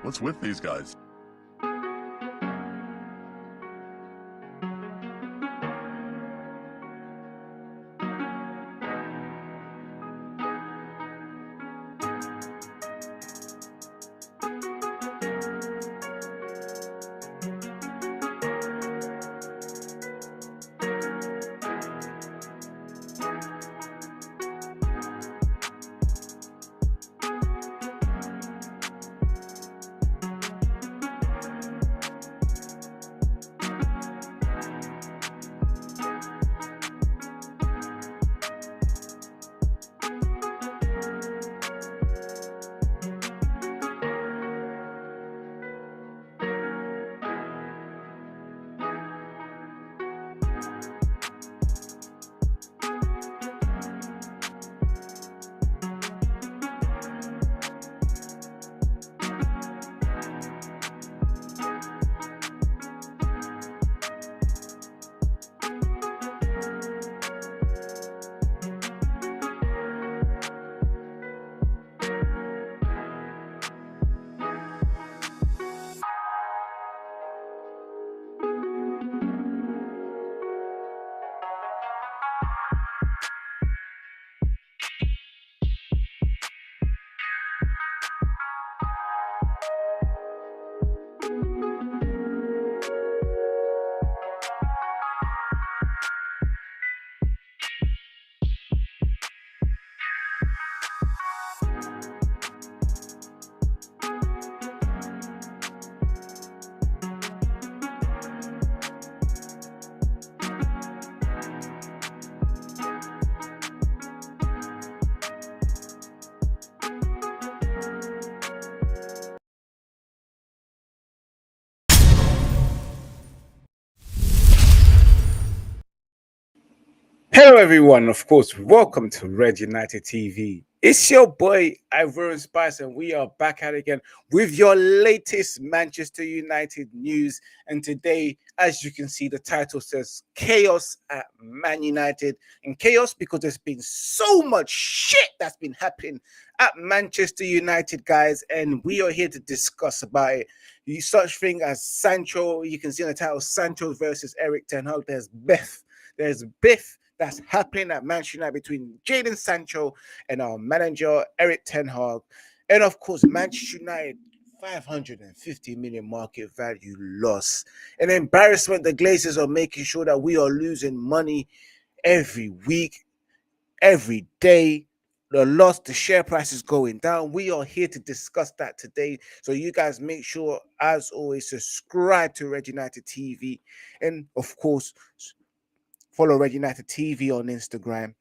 What's with these guys? Hello, everyone. Of course, welcome to Red United TV. It's your boy Ivorian Spice, and we are back at it again with your latest Manchester United news. And today, as you can see, the title says Chaos at Man United. And chaos because there's been so much shit that's been happening at Manchester United, guys. And we are here to discuss about it. Such thing as Sancho, you can see in the title Sancho versus Erik Ten Hag. There's Biff that's happening at Manchester United between Jadon Sancho and our manager, Erik Ten Hag. And of course, Manchester United, 550 million market value loss. An embarrassment. The Glazers are making sure that we are losing money every week, every day. The share price is going down. We are here to discuss that today. So you guys make sure, as always, subscribe to Red United TV. And of course, follow Red United TV on Instagram.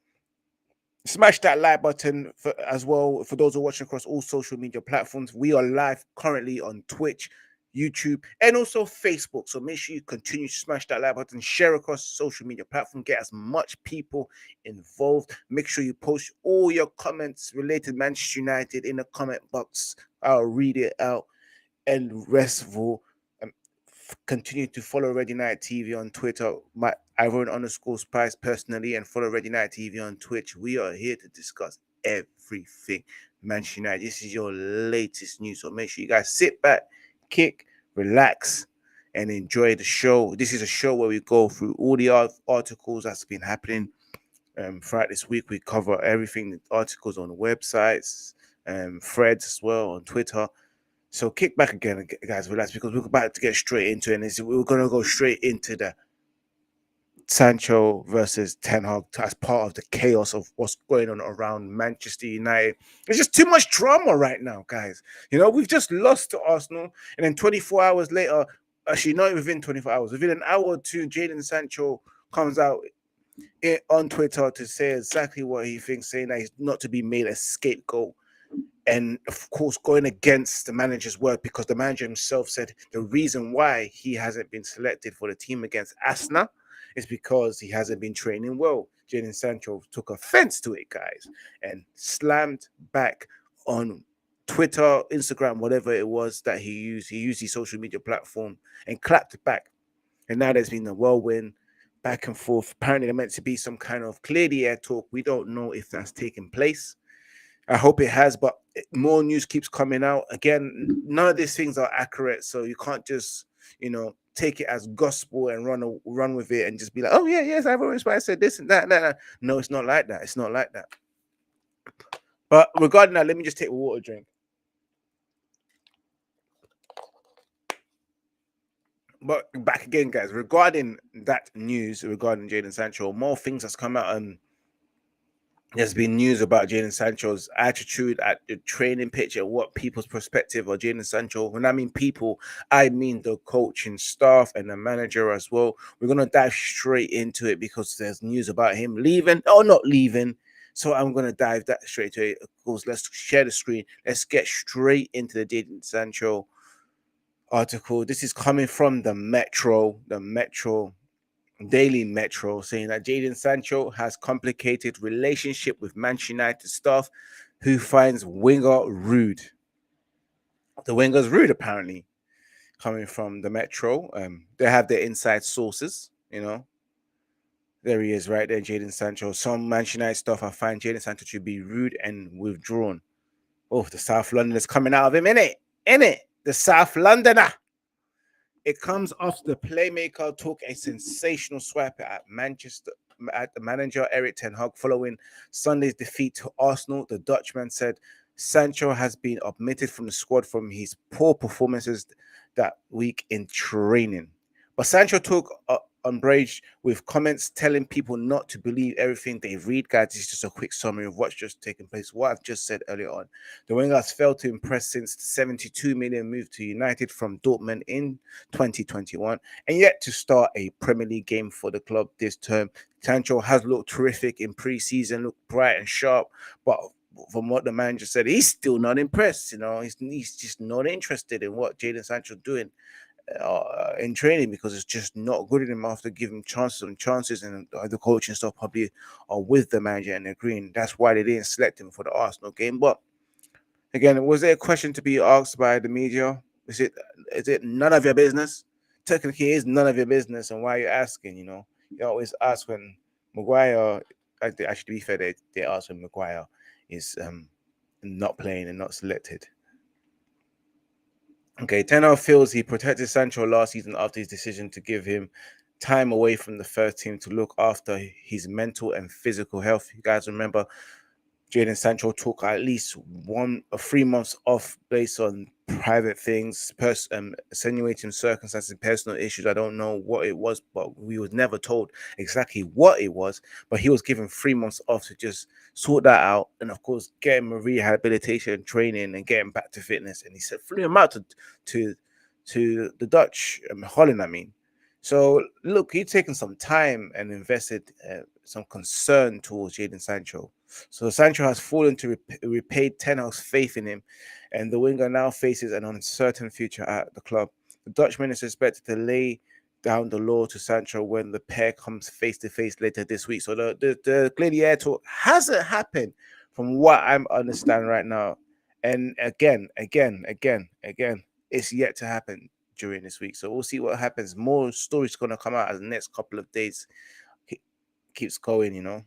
Smash that like button as well for those who are watching across all social media platforms. We are live currently on Twitch, YouTube, and also Facebook. So make sure you continue to smash that like button, share across social media platform, get as much people involved. Make sure you post all your comments related to Manchester United in the comment box. I'll read it out. And restful. Continue to follow Red United TV on Twitter, my Ivorian_Spice personally, and follow Red United TV on Twitch. We are here to discuss everything Manchester United. This is your latest news, so make sure you guys sit back, kick, relax, and enjoy the show. This is a show where we go through all the articles that's been happening throughout this week. We cover everything, the articles on the websites, threads as well on Twitter. So kick back again, guys, relax, because we're about to get straight into it. And we're going to go straight into the Sancho versus Ten Hag as part of the chaos of what's going on around Manchester United. There's just too much drama right now, guys. You know, we've just lost to Arsenal, and then 24 hours later, actually not within 24 hours, within an hour or two, Jadon Sancho comes out on Twitter to say exactly what he thinks, saying that he's not to be made a scapegoat. And of course, going against the manager's word, because the manager himself said the reason why he hasn't been selected for the team against Arsenal is because he hasn't been training well. Jadon Sancho took offense to it, guys, and slammed back on Twitter, Instagram, whatever it was that he used. He used his social media platform and clapped back. And now there's been a whirlwind back and forth. Apparently, there meant to be some kind of clear the air talk. We don't know if that's taken place. I hope it has, but more news keeps coming out. Again, none of these things are accurate, so you can't just, take it as gospel and run with it and just be like, oh yeah, yes, I've always said this and that, that. No, it's not like that. It's not like that. But regarding that, let me just take a water drink. But back again, guys, regarding that news regarding Jadon Sancho, more things that's come out. There's been news about Jadon Sancho's attitude at the training pitch and what people's perspective of Jadon Sancho. When I mean people, I mean the coaching staff and the manager as well. We're gonna dive straight into it because there's news about him leaving or not leaving. So I'm gonna dive that straight to it. Of course, let's share the screen. Let's get straight into the Jadon Sancho article. This is coming from the Metro Daily Metro, saying that Jadon Sancho has complicated relationship with Manchester United staff who finds winger rude. The winger's rude, apparently, coming from the Metro. They have their inside sources, There he is right there, Jadon Sancho. Some Manchester United staff have found Jadon Sancho to be rude and withdrawn. Oh, the South Londoners coming out of him, innit? Innit? The South Londoner. It comes after the playmaker took a sensational swipe at the manager Erik ten Hag following Sunday's defeat to Arsenal. The Dutchman said Sancho has been omitted from the squad from his poor performances that week in training. But Sancho took umbrage with comments telling people not to believe everything they read. Guys, this is just a quick summary of what's just taken place. What I've just said earlier on. The winger has failed to impress since the 72 million move to United from Dortmund in 2021 and yet to start a Premier League game for the club this term. Sancho has looked terrific in pre-season, looked bright and sharp, but from what the manager said, he's still not impressed. He's just not interested in what Jadon Sancho doing in training because it's just not good enough to give him chances and chances, and the coaching staff probably are with the manager and agreeing. That's why they didn't select him for the Arsenal game. But again, was there a question to be asked by the media? Is it none of your business? Technically, it is none of your business, and why are you asking? You always ask when Maguire. Actually, to be fair, they ask when Maguire is not playing and not selected. Okay, Ten Hag feels he protected Sancho last season after his decision to give him time away from the first team to look after his mental and physical health. You guys remember Jadon Sancho took at least 3 months off based on private things, extenuating circumstances, personal issues. I don't know what it was, but we was never told exactly what it was. But he was given 3 months off to just sort that out, and of course, get him a rehabilitation training and get him back to fitness. And he said, flew him out to the Dutch, Holland. I mean. So look, he's taken some time and invested some concern towards Jadon Sancho. So Sancho has fallen to repay Ten Hag's faith in him, and the winger now faces an uncertain future at the club. The Dutchman is expected to lay down the law to Sancho when the pair comes face to face later this week. So the Gladiator talk hasn't happened, from what I'm understanding right now. And again, it's yet to happen during this week. So we'll see what happens. More stories going to come out as the next couple of days keeps going.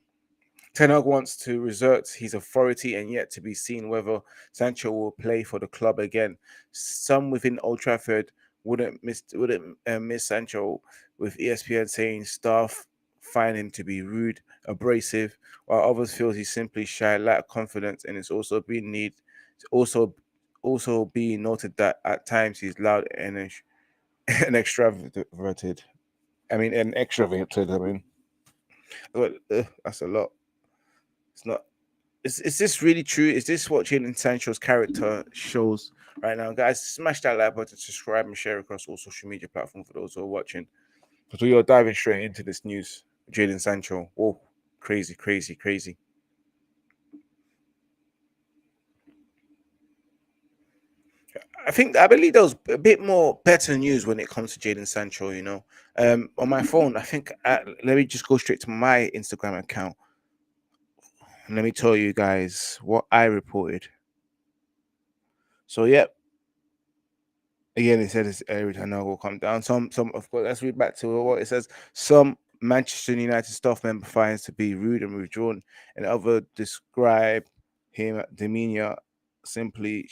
Ten Hag wants to resort his authority and yet to be seen whether Sancho will play for the club again. Some within Old Trafford wouldn't miss Sancho, with ESPN saying staff find him to be rude, abrasive, while others feel he's simply shy, lack confidence, and it's also being noted that at times he's loud and extroverted. I mean, that's a lot. It's not. Is this really true? Is this what Jadon Sancho's character shows right now? Guys, smash that like button, subscribe, and share across all social media platforms for those who are watching. So you're diving straight into this news. Jadon Sancho. Oh, crazy, crazy, crazy. I believe there was a bit more better news when it comes to Jadon Sancho, On my phone, let me just go straight to my Instagram account. And let me tell you guys what I reported. So, yep. Again, it says every time I will come down. Some, of course, let's read back to what it says. Some Manchester United staff member finds to be rude and withdrawn, and other describe him demeanor simply,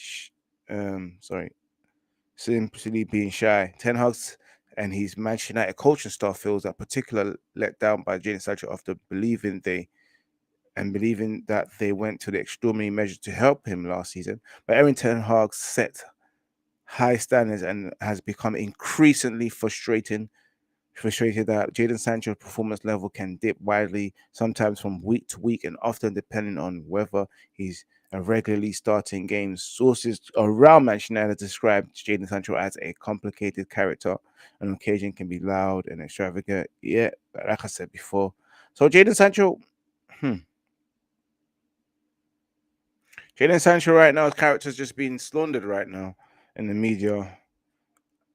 simply being shy. Ten Hag's and his Manchester United coaching staff feels that particular let down by Jadon Sancho after believing that they went to the extraordinary measures to help him last season. But Erik Ten Hag set high standards and has become increasingly frustrated that Jadon Sancho's performance level can dip widely, sometimes from week to week, and often depending on whether he's regularly starting games. Sources around Manchester United describe Jadon Sancho as a complicated character. On occasion, can be loud and extravagant. Yeah, like I said before. So Jadon Sancho, Jadon Sancho right now, his character's just being slandered right now in the media.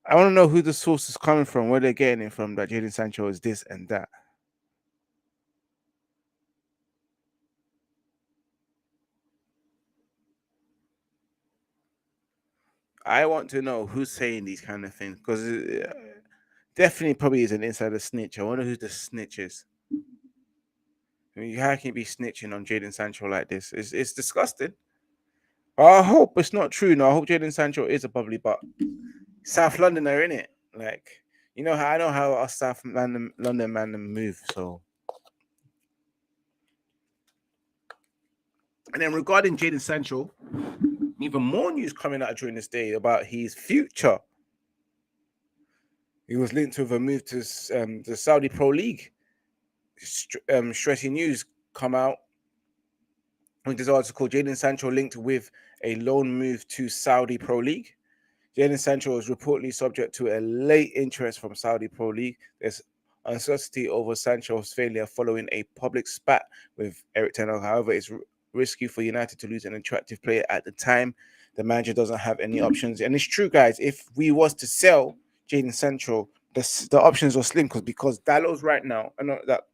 I want to know who the source is coming from, where they're getting it from, that Jadon Sancho is this and that. I want to know who's saying these kind of things because definitely probably is an insider snitch. I wonder who the snitch is. I mean, how can you be snitching on Jadon Sancho like this? It's disgusting. I hope it's not true. No, I hope Jadon Sancho is a bubbly, but South London are in it. Like, you know how I know how us South London man move. So, and then regarding Jadon Sancho, even more news coming out during this day about his future. He was linked with a move to the Saudi Pro League. Stretty News come out with this article. Jadon Sancho linked with a loan move to Saudi Pro League. Jadon Sancho is reportedly subject to a late interest from Saudi Pro League. There's uncertainty over Sancho's failure following a public spat with Erik ten Hag. However, it's risky for United to lose an attractive player at the time. The manager doesn't have any options. And it's true, guys, if we was to sell Jadon Sancho, the options are slim because Dallow's right now. I know that,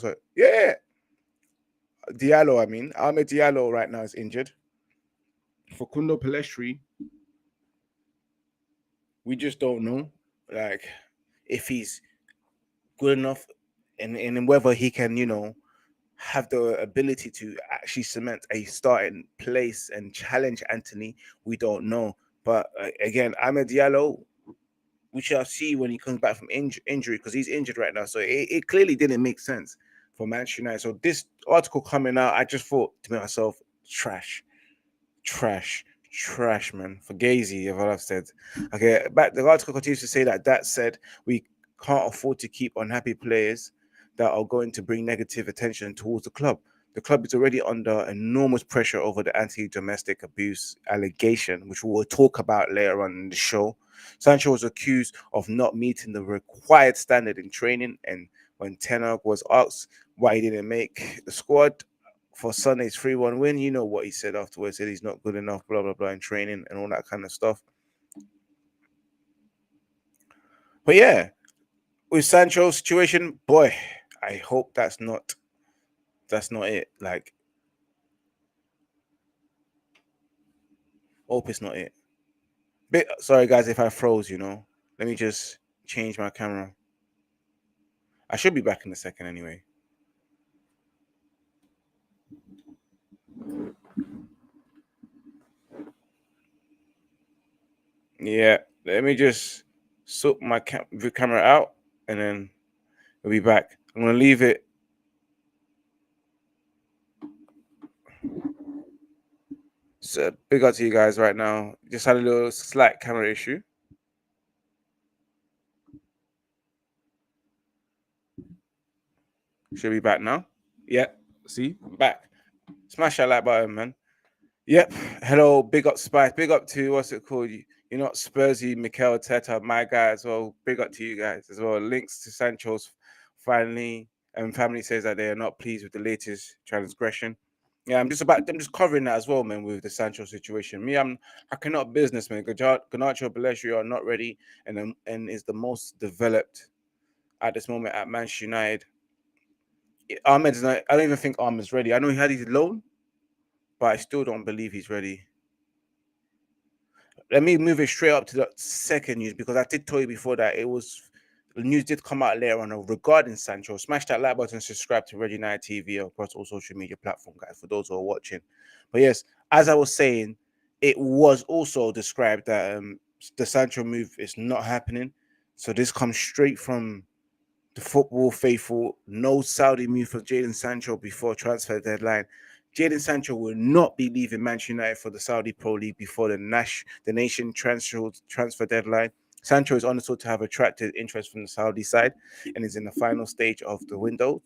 sorry. Yeah. Diallo, I mean. Ahmed Diallo right now is injured. Facundo Pelestri, we just don't know, like, if he's good enough and whether he can, have the ability to actually cement a starting place and challenge Anthony. We don't know. But again, Ahmed Diallo, we shall see when he comes back from injury because he's injured right now. So it clearly didn't make sense for Manchester United. So this article coming out, I just thought to myself, trash, man. For Fugazi, if I've said. Okay, but the article continues to say that said, we can't afford to keep unhappy players that are going to bring negative attention towards the club. The club is already under enormous pressure over the anti-domestic abuse allegation, which we will talk about later on in the show. Sancho was accused of not meeting the required standard in training, and when Ten Hag was asked why he didn't make the squad for Sunday's 3-1 win, you know what he said afterwards, said he's not good enough, blah, blah, blah, in training and all that kind of stuff. But yeah, with Sancho's situation, boy, I hope that's not it. Like, hope it's not it. Sorry, guys, if I froze, let me just change my camera. I should be back in a second anyway. Yeah, let me just sort my camera out and then we'll be back. I'm going to leave it. So big up to you guys right now. Just had a little slight camera issue. Should be back now. Yep. See, I'm back. Smash that like button, man. Yep. Hello, big up Spice. Big up to what's it called? You're not Spursy, Mikel Teta, my guy as well. Big up to you guys as well. Links to Sancho's finally and family says that they are not pleased with the latest transgression. Yeah, I'm just covering that as well, man, with the Sancho situation. I cannot business, man. Garnacho Balestri are not ready and is the most developed at this moment at Manchester United. Ahmed's not, I don't even think Ahmed's ready. I know he had his loan, but I still don't believe he's ready. Let me move it straight up to the second news because I did tell you before that it was The news did come out later on regarding Sancho. Smash that like button, subscribe to Red United TV across all social media platforms, guys, for those who are watching. But yes, as I was saying, it was also described that the Sancho move is not happening. So this comes straight from the football faithful. No Saudi move for Jadon Sancho before transfer deadline. Jadon Sancho will not be leaving Manchester United for the Saudi Pro League before the nation transfer deadline. Sancho is understood to have attracted interest from the Saudi side and is in the final stage of the window.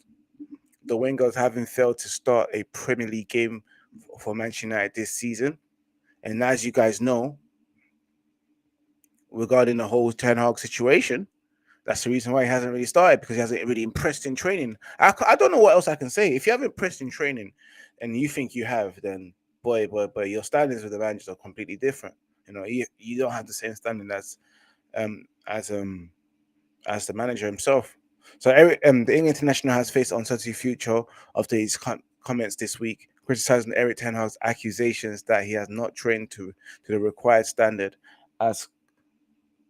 The Wingers having failed to start a Premier League game for Manchester United this season. And as you guys know, regarding the whole Ten Hag situation, that's the reason why he hasn't really started, because he hasn't really impressed in training. I don't know what else I can say. If you haven't impressed in training and you think you have, then boy, your standards with the managers are completely different. You know, you don't have the same standing um as um as the manager himself. So Erik, the England international has faced uncertainty future after his comments this week, criticizing Erik Ten Hag's accusations that he has not trained to the required standard as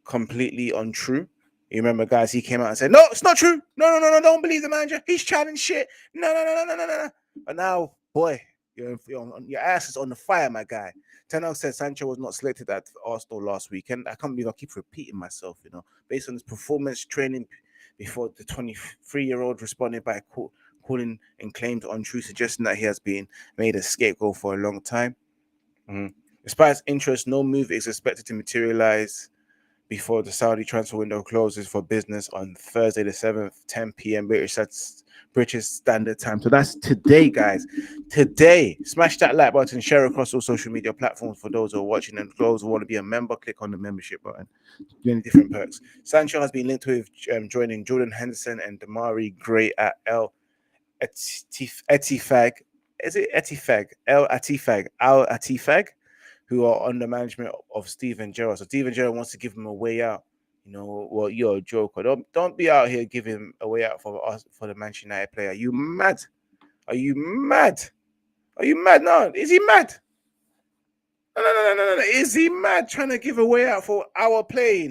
completely untrue. You remember, guys, he came out and said, "No, it's not true. No, don't believe the manager. He's chatting shit. No. But now, boy, your ass is on the fire, my guy." Ten Hag said Sancho was not selected at Arsenal last weekend. I can't believe I keep repeating myself, based on his performance training before the 23-year-old responded by calling and claimed untrue, suggesting that he has been made a scapegoat for a long time. Despite his interest, no move is expected to materialize before the Saudi transfer window closes for business on Thursday the 7th, 10 p.m. British Standard Time. So that's today, guys. Today, smash that like button, share across all social media platforms for those who are watching, and those who want to be a member, click on the membership button. Many different perks. Sancho has been linked with joining Jordan Henderson and Damari Gray at El Etifag. Is it Etifag? El Atifag, who are under management of Steven Gerrard. So Steven Gerrard wants to give him a way out. Well, you're a joker. Don't be out here giving a way out for us, for the Manchester United player. Are you mad? Are you mad? Are you mad? No, is he mad? No. Is he mad trying to give a way out for our play?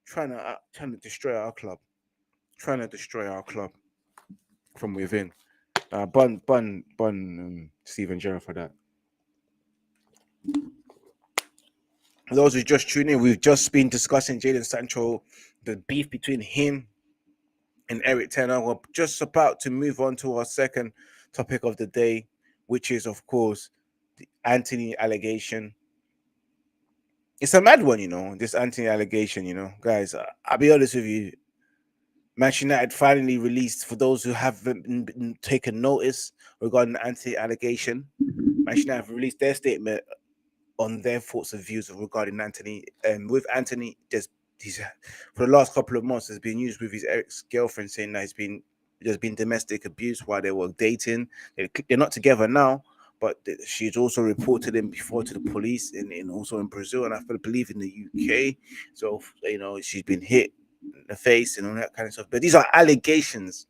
Trying to destroy our club. Trying to destroy our club from within. Bun Steven Gerrard for that. Those who just tune in, we've just been discussing Jadon Sancho, the beef between him and Erik Ten Hag. We're just about to move on to our second topic of the day, which is, of course, the Anthony allegation. It's a mad one, this Anthony allegation, guys. I'll be honest with you. Manchester United finally released, for those who haven't taken notice regarding the Anthony allegation, Manchester United have released their statement on their thoughts and views regarding Anthony. And with Anthony, for the last couple of months, there's been news with his ex-girlfriend saying that there's been domestic abuse while they were dating. They're not together now, but she's also reported him before to the police, and also in Brazil, and I believe in the UK. So she's been hit in the face and all that kind of stuff. But these are allegations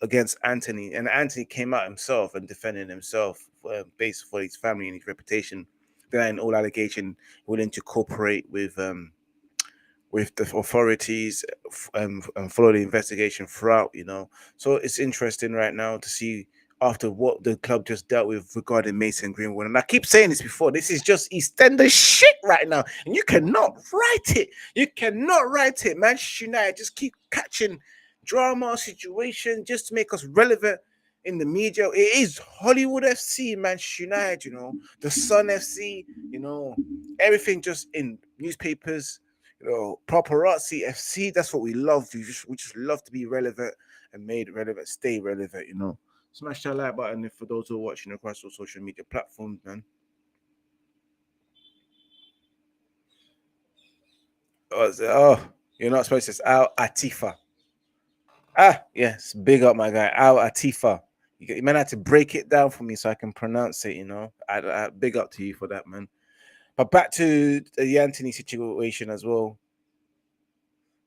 against Anthony, and Anthony came out himself and defended himself based for his family and his reputation, denying all allegation, willing to cooperate with the authorities and follow the investigation throughout. So it's interesting right now to see, after what the club just dealt with regarding Mason Greenwood. And I keep saying this before, this is just EastEnders shit right now, and you cannot write it. Manchester United just keep catching drama situation just to make us relevant in the media. It is Hollywood FC, Manchester United, the Sun FC, everything just in newspapers, paparazzi FC. That's what we love. We just love to be relevant and made relevant, stay relevant, Smash that like button for those who are watching across all social media platforms, man. You're not supposed to say Al Atifa. Yes, big up, my guy. Al Atifa. You might have to break it down for me so I can pronounce it, I big up to you for that, man. But back to the Anthony situation as well.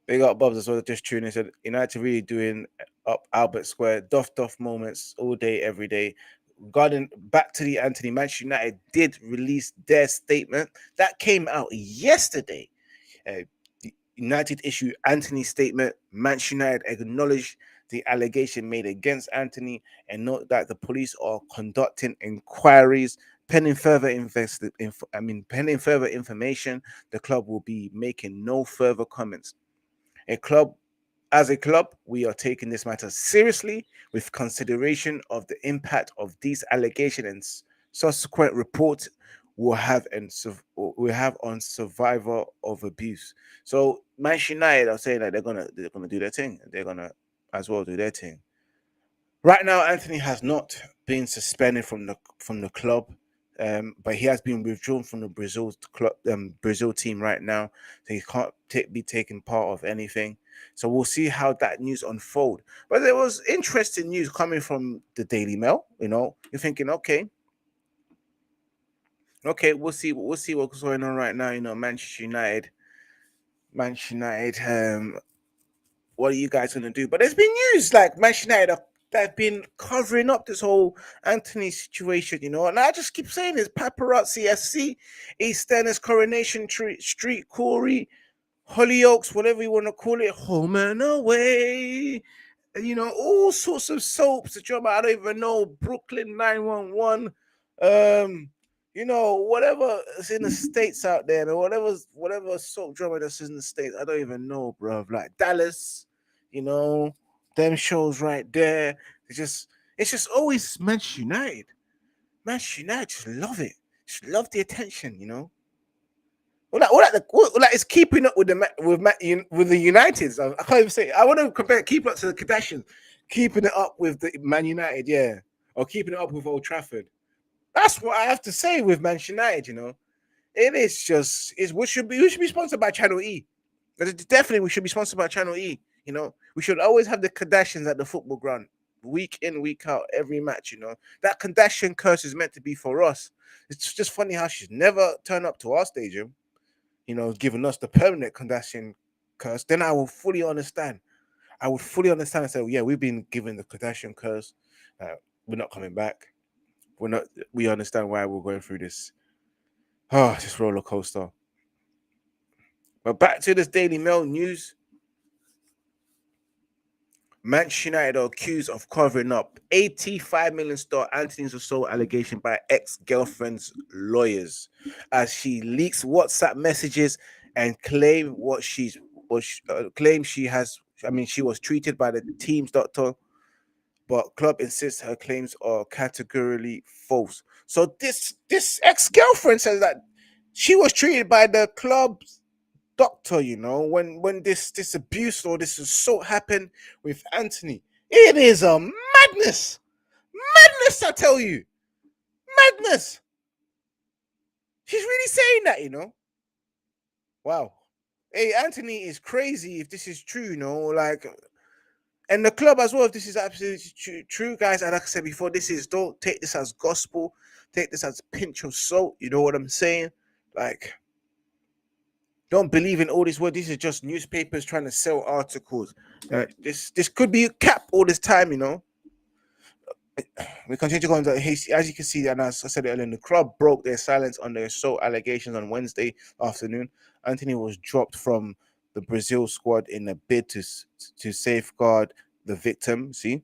Big up Bobs as well, just tuning. Said United really doing up Albert Square, doff moments all day, every day. Regarding back to the Anthony, Manchester United did release their statement that came out yesterday. United issued Anthony's statement. Manchester United acknowledged the allegation made against Anthony and note that the police are conducting inquiries. Pending further pending further information, the club will be making no further comments. As a club, we are taking this matter seriously with consideration of the impact of these allegations and subsequent reports will have on survivor of abuse. So Manchester United are saying that they're gonna do their thing. They're gonna as well do their thing. Right now, Anthony has not been suspended from the club, but he has been withdrawn from the Brazil team right now, so he can't be taking part of anything. So we'll see how that news unfold. But there was interesting news coming from the Daily Mail. You know, you're thinking, okay, we'll see what's going on right now. You know, Manchester United. What are you guys going to do? But there's been news like Manchester United they've been covering up this whole Anthony situation, you know. And I just keep saying this: paparazzi SC, East Enders, Coronation Street, Corey, Hollyoaks, whatever you want to call it, Home and Away. You know, all sorts of soaps. The job I don't even know. Brooklyn 911. You know, whatever is in the States out there, or whatever soap drama that's in the States, I don't even know, bro. Like Dallas, you know, them shows right there. It's just always Manchester United. Manchester United just love it. Just love the attention, you know. It's keeping up with the Uniteds. I can't even say. I want to compare keep up to the Kardashians, keeping it up with the Man United, yeah, or keeping it up with Old Trafford. That's what I have to say with Manchester United. You know, we should be sponsored by Channel E. Definitely, we should be sponsored by Channel E. You know, we should always have the Kardashians at the football ground, week in, week out, every match. You know, that Kardashian curse is meant to be for us. It's just funny how she's never turned up to our stadium. You know, giving us the permanent Kardashian curse. Then I will fully understand. I would fully understand and say, yeah, we've been given the Kardashian curse. We're not coming back. We understand why we're going through this. This roller coaster. But back to this Daily Mail news. Manchester United are accused of covering up 85 million star Anthony's assault allegation by ex-girlfriend's lawyers as she leaks WhatsApp messages and claim she was treated by the team's doctor, but club insists her claims are categorically false. So this ex-girlfriend says that she was treated by the club's doctor, you know, when this abuse or this assault happened with Anthony. It is a madness. Madness, I tell you. Madness. She's really saying that, you know. Wow. Hey, Anthony is crazy if this is true, you know, like, and the club as well, if this is absolutely true, guys. And like I said before, don't take this as gospel, take this as a pinch of salt, you know what I'm saying? Like, don't believe in all this word. These are just newspapers trying to sell articles. This could be a cap all this time, you know. We continue to go on. As you can see, and as I said earlier, the club broke their silence on the assault allegations on Wednesday afternoon. Anthony was dropped from the Brazil squad in a bid to safeguard the victim. See,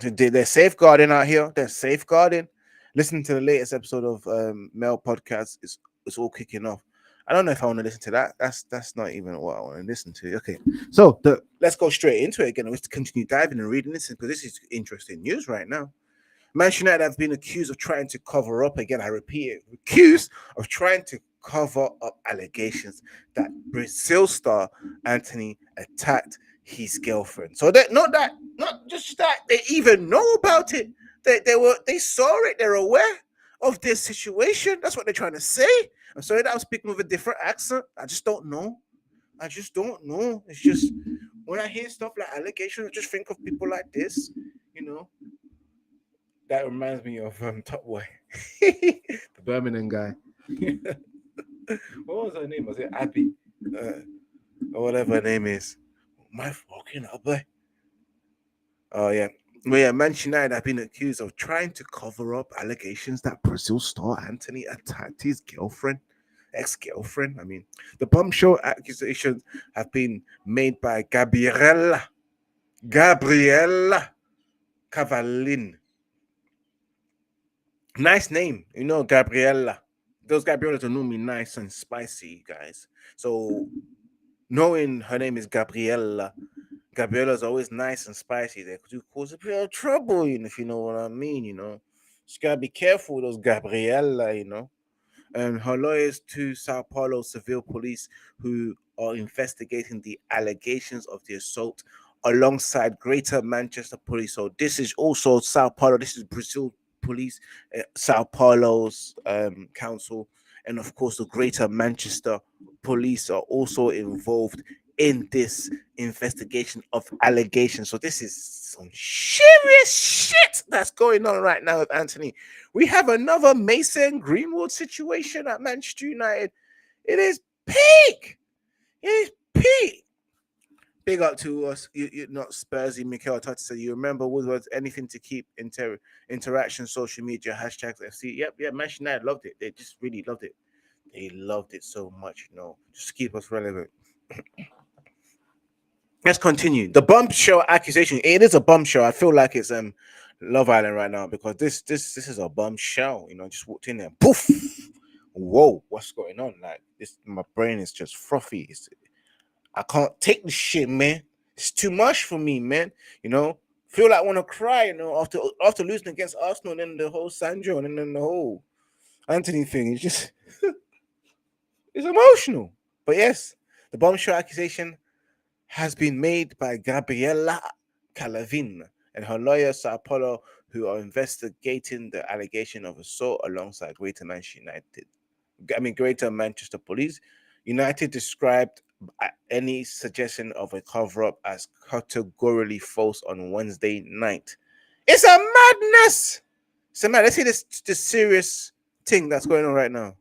they're safeguarding out here. They're safeguarding. Listen to the latest episode of Mail Podcast. It's all kicking off. I don't know if I want to listen to that. That's not even what I want to listen to. Okay, so let's go straight into it again. Let's continue diving and reading this because this is interesting news right now. Manchester United have been accused of trying to cover up, again, I repeat it, accused of trying to cover up allegations that Brazil star Anthony attacked his girlfriend. So not just that, they even know about it. They saw it, they're aware of this situation. That's what they're trying to say. I'm sorry that I'm speaking with a different accent. I just don't know. It's just when I hear stuff like allegations, I just think of people like this, you know. That reminds me of Top Boy, the Birmingham guy. What was her name? Was it Abby? Or whatever her name is. My fucking up, boy. Oh, yeah. Well, yeah, Manchester United have been accused of trying to cover up allegations that Brazil star Anthony attacked his girlfriend. ex-girlfriend. I mean, the bombshell accusations have been made by Gabriella Cavallin. Nice name, Gabriella. Those Gabrielas are normally nice and spicy, guys. So knowing her name is Gabriella's always nice and spicy. They could cause a bit of trouble, if you know what I mean. Just gotta be careful with those Gabriella. Her lawyers to Sao Paulo civil police who are investigating the allegations of the assault alongside Greater Manchester Police. So this is also Sao Paulo. This is Brazil Police, Sao Paulo's council, and of course the Greater Manchester Police are also involved in this investigation of allegations. So this is some serious shit that's going on right now with Anthony. We have another Mason Greenwood situation at Manchester United. It is peak. It is peak. Big up to us. You're not Spursy, Mikel Arteta said. You remember Woodward's anything to keep interaction, social media, hashtags FC. Yep. Manchester United loved it. They just really loved it. They loved it so much, just keep us relevant. Let's continue. The bombshell accusation. It is a bombshell. I feel like it's Love Island right now because this is a bombshell. Just walked in there. Poof. Whoa, what's going on? Like this, my brain is just frothy. I can't take this shit, man. It's too much for me, man. Feel like I want to cry. After losing against Arsenal, and then the whole Sancho, and then the whole Anthony thing. It's just it's emotional. But yes, the bombshell accusation has been made by Gabriella Calavin and her lawyer, Sao Paulo, who are investigating the allegation of assault alongside Greater Manchester Police. United described any suggestion of a cover-up as categorically false on Wednesday night. It's a madness! So, man, let's see this serious thing that's going on right now.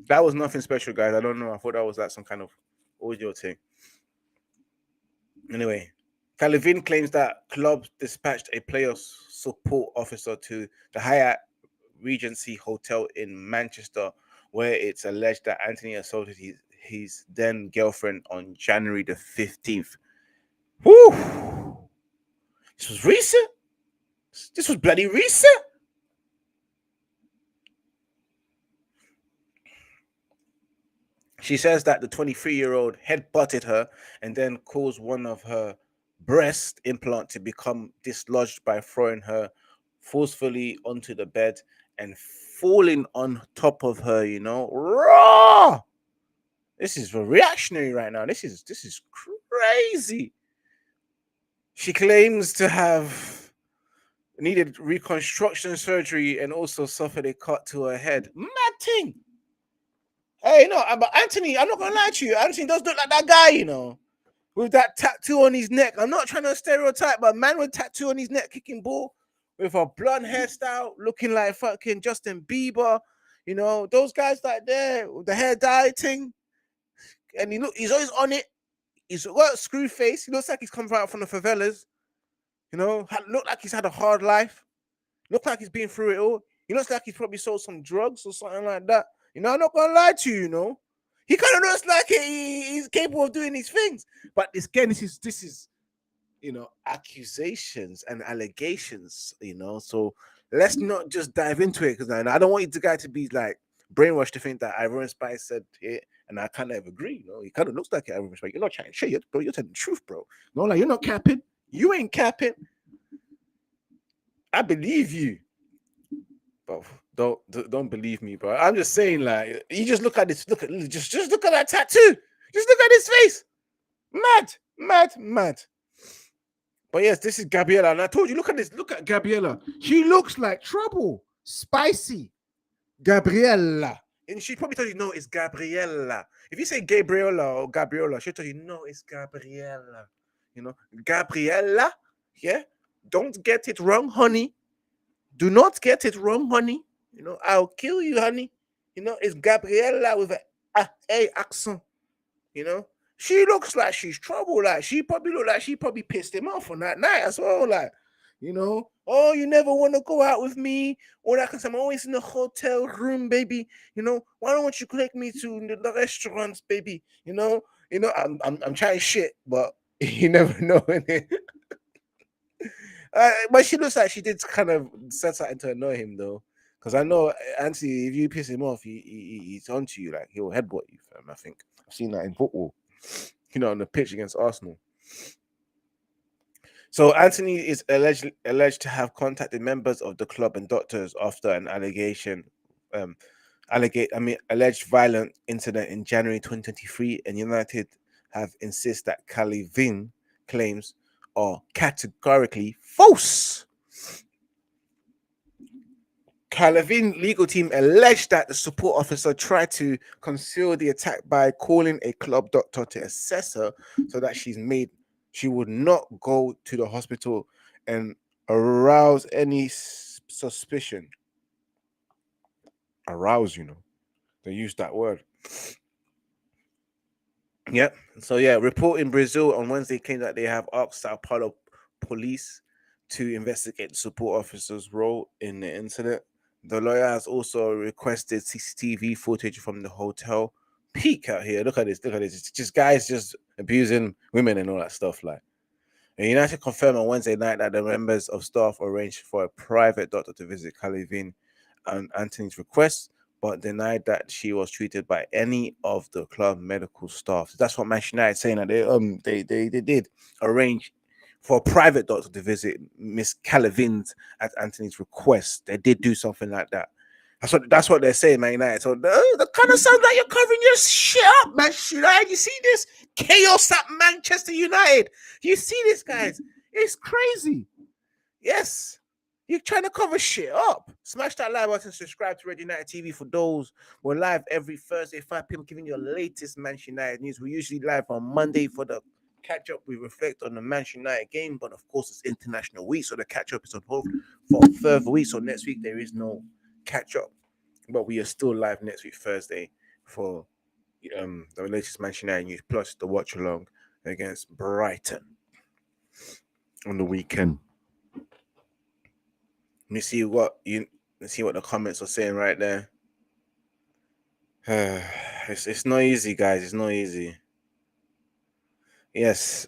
That was nothing special, guys. I don't know. I thought that was like some kind of audio thing. Anyway, Calavin claims that club dispatched a player support officer to the Hyatt Regency Hotel in Manchester, where it's alleged that Anthony assaulted his then girlfriend on January the 15th. Woo! This was recent. This was bloody recent. She says that the 23-year-old head-butted her and then caused one of her breast implant to become dislodged by throwing her forcefully onto the bed and falling on top of her, Raw! This is reactionary right now. This is crazy. She claims to have needed reconstruction surgery and also suffered a cut to her head. Mad thing. Hey, but Anthony, I'm not gonna lie to you. Anthony does look like that guy, with that tattoo on his neck. I'm not trying to stereotype, but man with tattoo on his neck, kicking ball, with a blonde hairstyle, looking like fucking Justin Bieber. Those guys like there with the hair dye thing, and he's always on it. He's got a screw face. He looks like he's come right from the favelas. Look like he's had a hard life. Look like he's been through it all. He looks like he's probably sold some drugs or something like that. I'm not gonna lie to you, He kind of looks like he's capable of doing these things. But this is accusations and allegations, So let's not just dive into it because I don't want the guy to be like brainwashed to think that Ivorian Spice said it, and I kind of agree. He kind of looks like Ivorian Spice. You're not trying to shit, bro. You're telling the truth, bro. Like you're not capping. You ain't capping. I believe you. But don't believe me, bro. I'm just saying, like, you just look at this. Just look at that tattoo. Just look at his face. Mad. But yes, this is Gabriella, and I told you, look at this. Look at Gabriella. She looks like trouble. Spicy. Gabriella. And she probably told you, no, it's Gabriella. If you say Gabriella or Gabriella, she'll tell you, no, it's Gabriella. Gabriella, yeah? Don't get it wrong, honey. Do not get it wrong, honey. You know, I'll kill you, honey. You know, it's Gabriella with a accent. You know, she looks like she's trouble. Like she probably look like she probably pissed him off on that night as well. Like, you know, oh, you never want to go out with me, or that because I'm always in the hotel room, baby. You know, why don't you take me to the restaurants, baby? I'm trying shit, but you never know. Innit? But she looks like she did kind of set something to annoy him though. Because I know Anthony, if you piss him off, he's onto you. Like he'll headbutt you, fam. I think I've seen that in football. You know, on the pitch against Arsenal. So Anthony is alleged to have contacted members of the club and doctors after an alleged violent incident in January 2023, and United have insisted that Calvin claims are categorically false. Calvin legal team alleged that the support officer tried to conceal the attack by calling a club doctor to assess her so that she would not go to the hospital and arouse any suspicion. Arouse, they use that word. Yep. So report in Brazil on Wednesday claimed that they have asked Sao Paulo police to investigate the support officer's role in the incident. The lawyer has also requested CCTV footage from the hotel. Peek out here. Look at this. It's just guys just abusing women and all that stuff. Like, and United confirmed on Wednesday night that the members of staff arranged for a private doctor to visit Calvin and Anthony's request, but denied that she was treated by any of the club medical staff. That's what Manchester United saying that they did arrange for a private doctor to visit Miss Calvin's at Anthony's request. They did do something like that. That's what they're saying, Man United. So the kind of sounds like you're covering your shit up, Manchester United. You see this chaos at Manchester United? You see this, guys? It's crazy. Yes. You're trying to cover shit up. Smash that like button, subscribe to Red United TV for those. We're live every Thursday, 5 p.m. giving you the latest Manchester United news. We're usually live on Monday for the catch up. We reflect on the Manchester United game, but of course it's international week, so the catch up is on hold for further weeks. So next week there is no catch up, but we are still live next week Thursday for the latest Manchester United news plus the watch along against Brighton on the weekend. Let me see what the comments are saying right there. It's not easy, guys. It's not easy. Yes.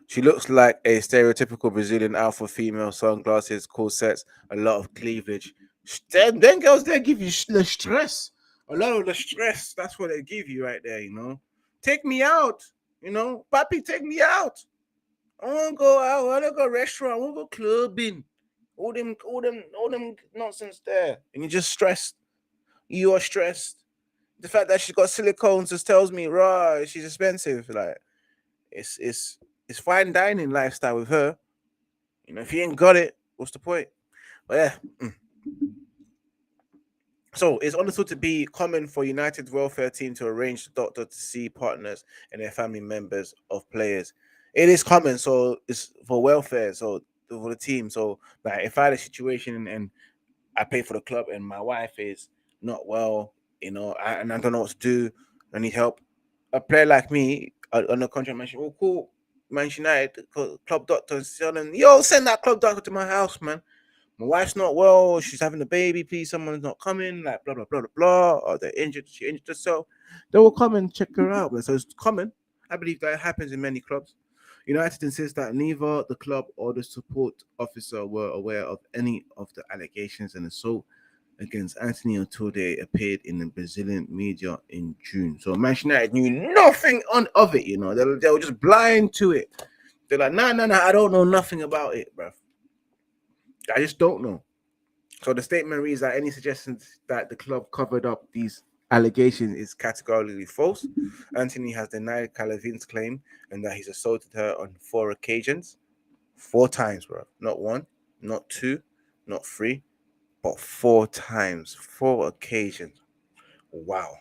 She looks like a stereotypical Brazilian alpha female, sunglasses, corsets, a lot of cleavage. Then girls, they give you the stress. A lot of the stress. That's what they give you right there, Take me out, Papi, take me out. I want to go out. I want to go restaurant. I want to go clubbing. All them nonsense there. And you're just stressed. You are stressed. The fact that she got silicones just tells me, right, she's expensive. Like, it's fine dining lifestyle with her. If you ain't got it, what's the point? But yeah. So it's understood to be common for United's welfare team to arrange the doctor to see partners and their family members of players. It is common, so it's for welfare, so for the team. So like if I had a situation and I pay for the club and my wife is not well, and I don't know what to do, I need help. A player like me on the contract mentioned, oh cool, Manchester United club doctor, send that club doctor to my house, man. My wife's not well, she's having a baby, please, someone's not coming, like blah, blah, blah, blah, blah, or they're injured, she injured herself. They will come and check her out. So it's common. I believe that happens in many clubs. United insists that neither the club or the support officer were aware of any of the allegations and assault against Anthony until they appeared in the Brazilian media in June. So Manchester United knew nothing of it, They were just blind to it. They're like, no, I don't know nothing about it, bruv. I just don't know. So the statement reads that any suggestions that the club covered up these allegations is categorically false. Anthony has denied Calvin's claim and that he's assaulted her on 4 occasions. 4 times, bro. Not 1, not 2, not 3, but 4 times. 4 occasions. Wow.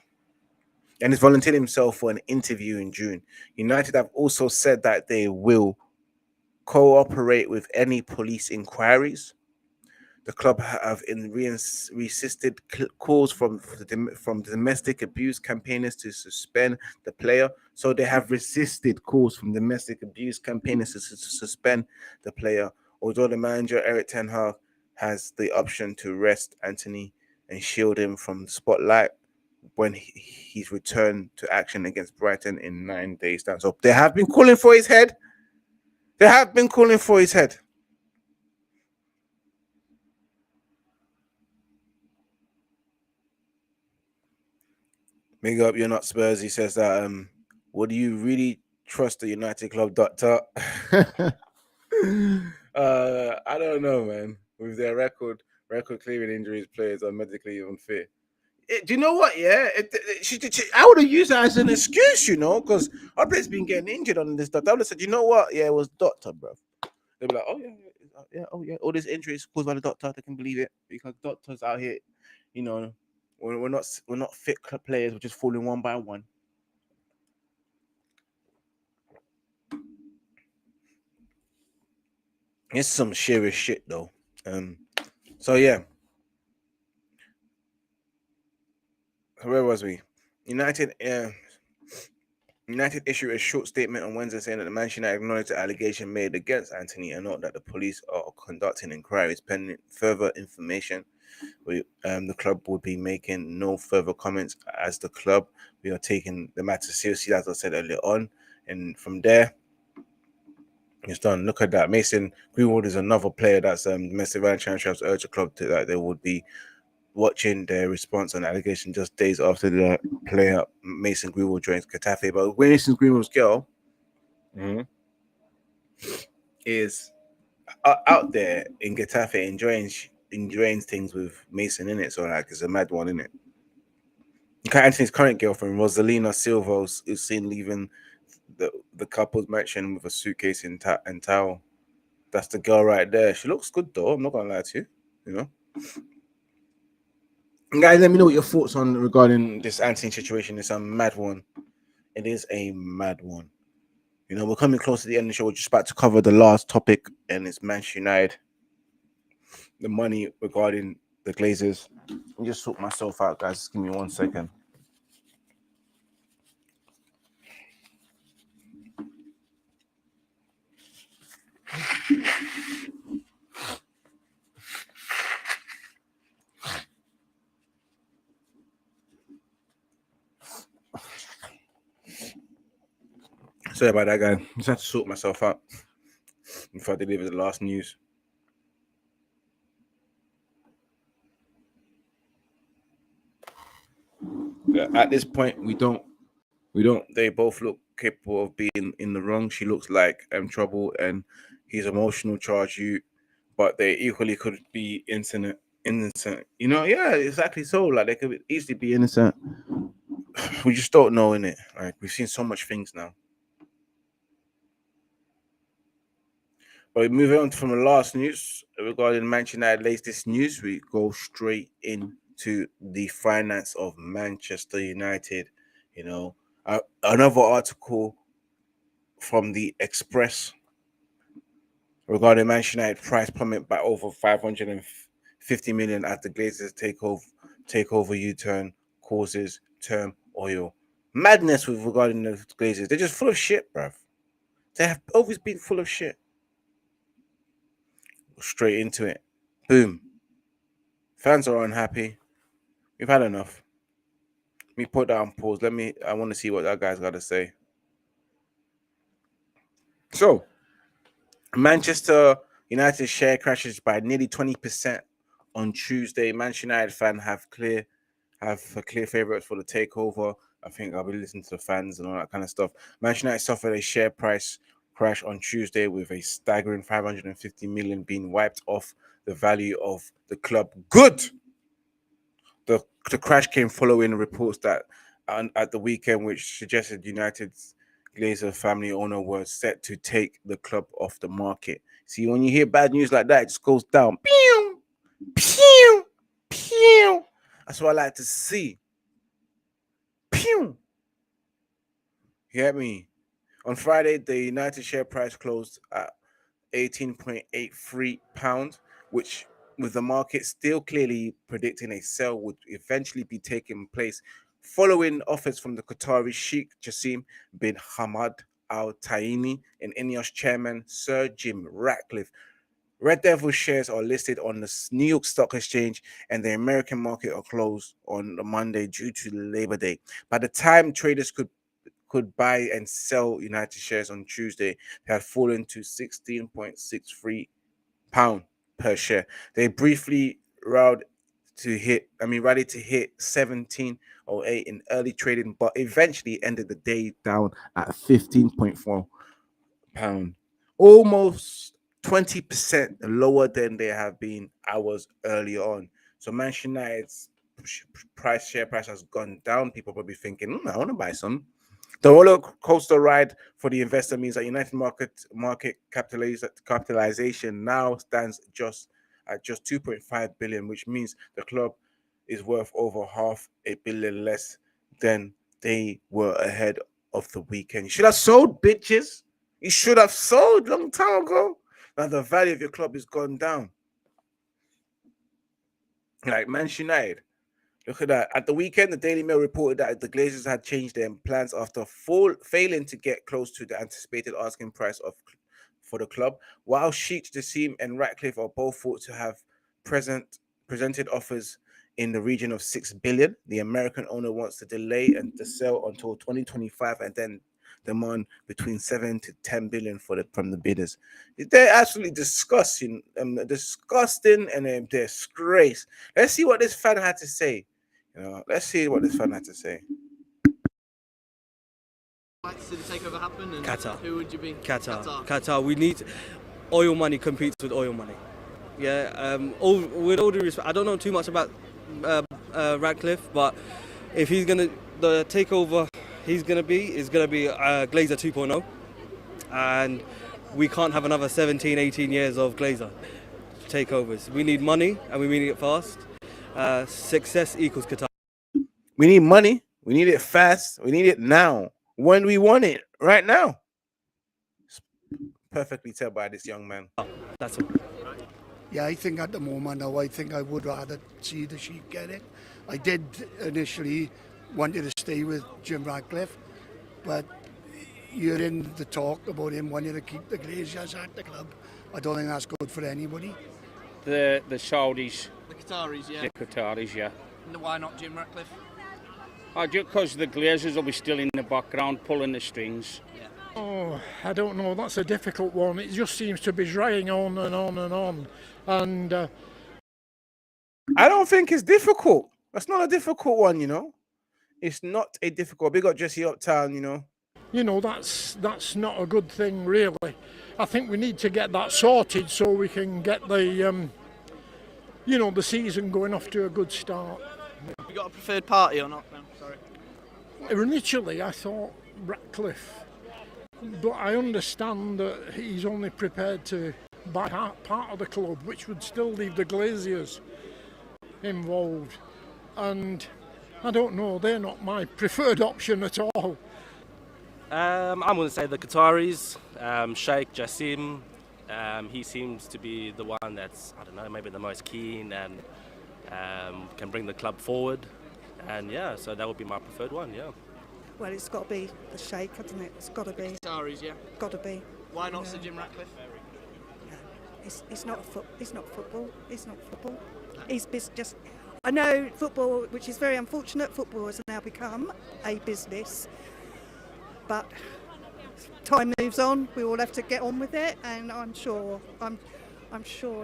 And he's volunteered himself for an interview in June. United have also said that they will cooperate with any police inquiries. The club have resisted calls from domestic abuse campaigners to suspend the player. So they have resisted calls from domestic abuse campaigners to suspend the player. Although the manager Erik has the option to rest Anthony and shield him from the spotlight when he's returned to action against Brighton in 9 days' time. So they have been calling for his head. They have been calling for his head. Big up, you're not Spurs. He says that. Would you really trust the United club doctor? I don't know, man. With their record clearing injuries, players are medically unfit. Do you know what? Yeah, I would have used that as an excuse, because our player's been getting injured on this doctor. I would have said, you know what? Yeah, it was doctor, bro. They'd be like, oh yeah, oh yeah, all these injuries caused by the doctor. They can believe it because doctors out here, you know, we're not fit players. We're just falling one by one. It's some serious shit though. So yeah, where was we? United. United issued a short statement on Wednesday saying that the Manchester United acknowledged the allegation made against Anthony and note that the police are conducting inquiries pending further information. The club will be making no further comments. As the club, we are taking the matter seriously, as I said earlier on. And from there, it's done. Look at that. Mason Greenwood is another player that's domestic violence championships urged the club that they would be watching their response on the allegation just days after the player Mason Greenwood joins Getafe. But Mason Greenwood's girl is out there in Getafe enjoying things with Mason in it. So like it's a mad one, in it. Anthony's current girlfriend, Rosalina Silva, is seen leaving the couple's mansion with a suitcase and towel. That's the girl right there. She looks good though. I'm not gonna lie to you. And guys, let me know what your thoughts on regarding this Anthony situation. It's a mad one. It is a mad one. We're coming close to the end of the show. We're just about to cover the last topic, and it's Manchester United. The money regarding the Glazers. Let me just sort myself out, guys. Just give me 1 second. Sorry about that, guys. Just had to sort myself out before I deliver the last news. At this point, we don't. They both look capable of being in the wrong. She looks like trouble, and he's emotional charge you, but they equally could be innocent. Yeah, exactly. So like they could easily be innocent. We just don't know, innit? Like we've seen so much things now. But moving on from the last news regarding Manchester United latest news, we go straight into the finance of Manchester United. Another article from the Express regarding Manchester United price plummet by over 550 million after Glazers takeover U-turn causes term oil. Madness with regarding the Glazers. They're just full of shit, bruv. They have always been full of shit. Straight into it. Boom. Fans are unhappy. We've had enough. Let me put that on pause. I want to see what that guy's got to say. So, Manchester United share crashes by nearly 20% on Tuesday. Manchester United fans have clear favourites for the takeover. I think I'll be listening to the fans and all that kind of stuff. Manchester United suffered a share price crash on Tuesday with a staggering 550 million being wiped off the value of the club. Good. The crash came following reports that at the weekend, which suggested United's Glazer family owner was set to take the club off the market. See, when you hear bad news like that, it just goes down. Pew, pew, pew. That's what I like to see. Pew. You get me? On Friday, the United share price closed at £18.83, which with the market still clearly predicting a sale would eventually be taking place following offers from the Qatari Sheikh Jassim bin Hamad Al Thani and Ineos chairman Sir Jim Ratcliffe. Red Devil shares are listed on the New York Stock Exchange, and the American market are closed on the Monday due to Labor Day. By the time traders could buy and sell United shares on Tuesday, they had fallen to £16.63 per share. They briefly rallied to hit 17.08 in early trading, but eventually ended the day down at £15.4, almost 20% lower than they have been hours earlier on. So Manchester United's share price has gone down. People probably thinking, I want to buy some. The roller coaster ride for the investor means that United market capitalization now stands at just 2.5 billion, which means the club is worth over £500 million less than they were ahead of the weekend. You should have sold, bitches. You should have sold long time ago. Now the value of your club has gone down. Like Manchester United. Look at that. At the weekend, the Daily Mail reported that the Glazers had changed their plans after failing to get close to the anticipated asking price for the club. While Sheikh Jassim and Ratcliffe are both thought to have presented offers in the region of $6 billion, the American owner wants to delay and to sell until 2025 and then demand between 7 to 10 billion from the bidders. They're absolutely disgusting and a disgrace. Let's see what this fan had to say. Let's see what this fan had to say. Like to see the takeover happen? And Qatar. Who would you be? Qatar. We need oil money competes with oil money. Yeah. With all due respect, I don't know too much about Ratcliffe, but if the takeover is gonna be Glazer 2.0, and we can't have another 17, 18 years of Glazer takeovers. We need money, and we need it fast. Success equals Qatar. We need money. We need it fast. We need it now. When we want it, right now. It's perfectly said by this young man. That's all. Yeah, I think at the moment now, I think I would rather see the Sheikh get it. I did initially wanted to stay with Jim Ratcliffe, but hearing the talk about him wanting to keep the Glazers at the club, I don't think that's good for anybody. The Saudis. The Qataris, yeah. The Qataris, yeah. And why not Jim Ratcliffe? Just because the Glazers will be still in the background pulling the strings. Yeah. Oh, I don't know. That's a difficult one. It just seems to be dragging on and on and on. And I don't think it's difficult. That's not a difficult one, It's not a difficult. Big up Jesse Uptown, that's not a good thing, really. I think we need to get that sorted so we can get the the season going off to a good start. Have you got a preferred party or not? No, sorry. Initially, I thought Ratcliffe, but I understand that he's only prepared to buy part of the club, which would still leave the Glaziers involved. And I don't know, they're not my preferred option at all. I'm going to say the Qataris, Sheikh Jassim. He seems to be the one that's, I don't know, maybe the most keen and can bring the club forward. And yeah, so that would be my preferred one, yeah. Well, it's got to be the Sheikh, hasn't it? It's got to be. Qataris, yeah. Got to be. Why not Sir Jim Ratcliffe? No, it's not football. It's not football. He's just. I know football, which is very unfortunate. Football has now become a business, but time moves on. We all have to get on with it, and I'm sure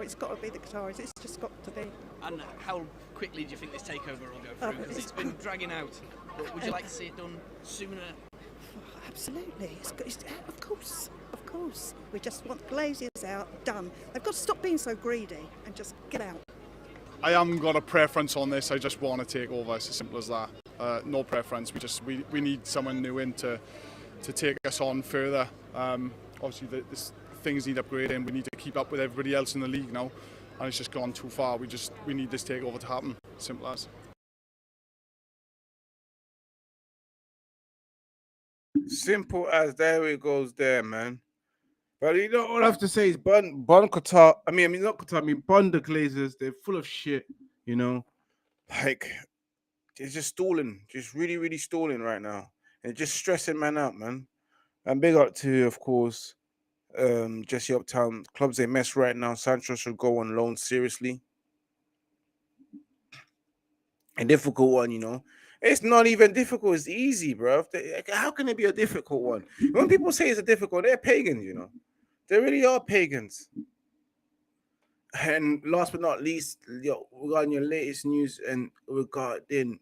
it's got to be the Qataris. It's just got to be. And how quickly do you think this takeover will go through? Because it's been dragging out. But would you like to see it done sooner? Absolutely. Of course. We just want the Glaziers out, done. They've got to stop being so greedy and just get out. I haven't got a preference on this. I just want to take over. It's as simple as that. No preference. We need someone new in to take us on further. Obviously, things need upgrading. We need to keep up with everybody else in the league now, and it's just gone too far. We need this takeover to happen. Simple as. Simple as. There it goes there, man. But you know all I have to say is Bun Qatar. I mean not Qatar. I mean Bun the Glazers. They're full of shit. You know, like it's just stalling, just really, really stalling right now, and just stressing man out, man. And big up to, of course, Jesse Uptown. Club's a mess right now. Sancho should go on loan seriously. A difficult one, you know. It's not even difficult. It's easy, bro. How can it be a difficult one? When people say it's a difficult, they're pagans, you know. They really are pagans. And last but not least, regarding your latest news and regarding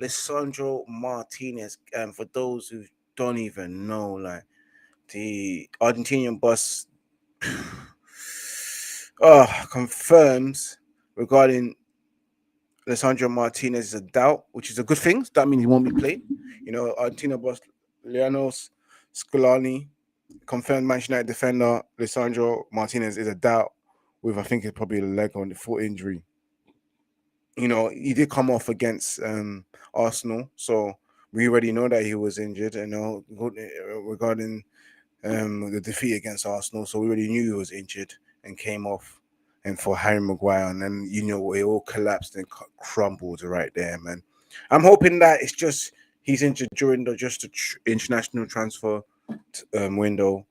Lisandro Martinez, and for those who don't even know, like the Argentinian boss confirms regarding Lisandro Martinez is a doubt, which is a good thing. So that means he won't be played. You know, Argentina boss Leonos Scolani confirmed Manchester United defender Lisandro Martinez is a doubt with, I think, it's probably a leg on the foot injury. You know, he did come off against Arsenal, so we already know that he was injured. You know, regarding the defeat against Arsenal, so we already knew he was injured and came off. And for Harry Maguire, and then you know it all collapsed and crumbled right there, man. I'm hoping that it's just he's injured during the international transfer window,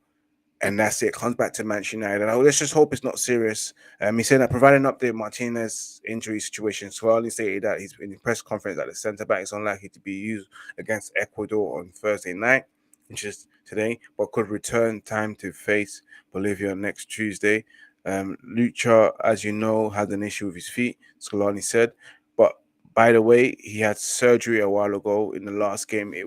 and that's it. Comes back to Manchester United. And let's just hope it's not serious. He said that providing an update Martinez injury situation. Suarez stated that he's in the press conference that the centre back is unlikely to be used against Ecuador on Thursday night, which is today, but could return time to face Bolivia next Tuesday. Lucha, as you know, had an issue with his feet, Scolani said. But by the way, he had surgery a while ago. In the last game, he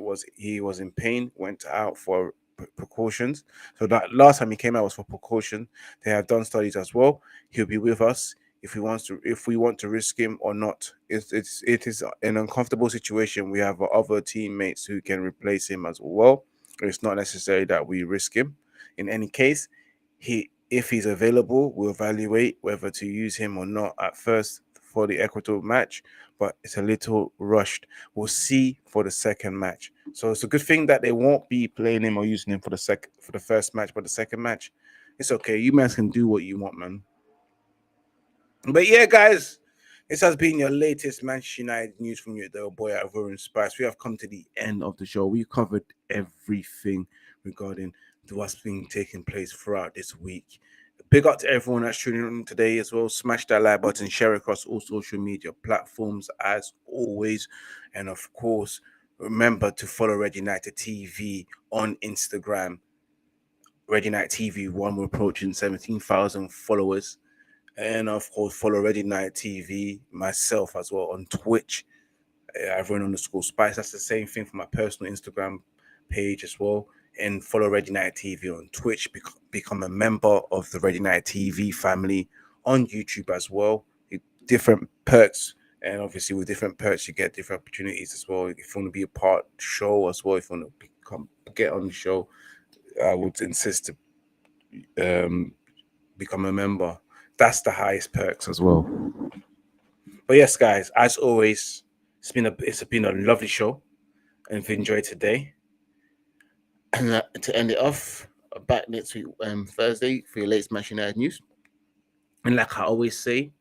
was in pain, went out for precautions. So that last time he came out was for precaution. They have done studies as well. He'll be with us if we want to risk him or not. It is an uncomfortable situation. We have other teammates who can replace him as well. It's not necessary that we risk him. In any case, if he's available, we'll evaluate whether to use him or not at first for the Ecuador match, but it's a little rushed. We'll see for the second match. So it's a good thing that they won't be playing him or using him for the first match, but the second match, it's okay. You guys can do what you want, man. But yeah, guys, this has been your latest Manchester United news from your boy Ivorian Spice. We have come to the end of the show. We covered everything regarding what's been taking place throughout this week. Big up to everyone that's tuning in today as well. Smash that like button, share across all social media platforms as always. And of course, remember to follow Red United TV on Instagram. Red United TV 1, we're approaching 17,000 followers. And of course, follow Red United TV, myself as well on Twitch. Ivorian_Spice. That's the same thing for my personal Instagram page as well. And follow Red United TV on Twitch. Become a member of the Red United TV family on YouTube as well. Different perks, and obviously with different perks, you get different opportunities as well. If you want to be a part of the show as well, if you want to get on the show, I would insist to become a member. That's the highest perks as well. But yes, guys, as always, it's been a lovely show, and if you enjoyed today. And to end it off, back next week, Thursday, for your latest Manchester United news. And like I always say,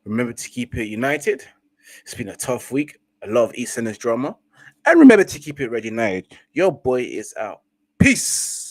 remember to keep it united. It's been a tough week, a lot of EastEnders drama. And remember to keep it Red United. Your boy is out. Peace.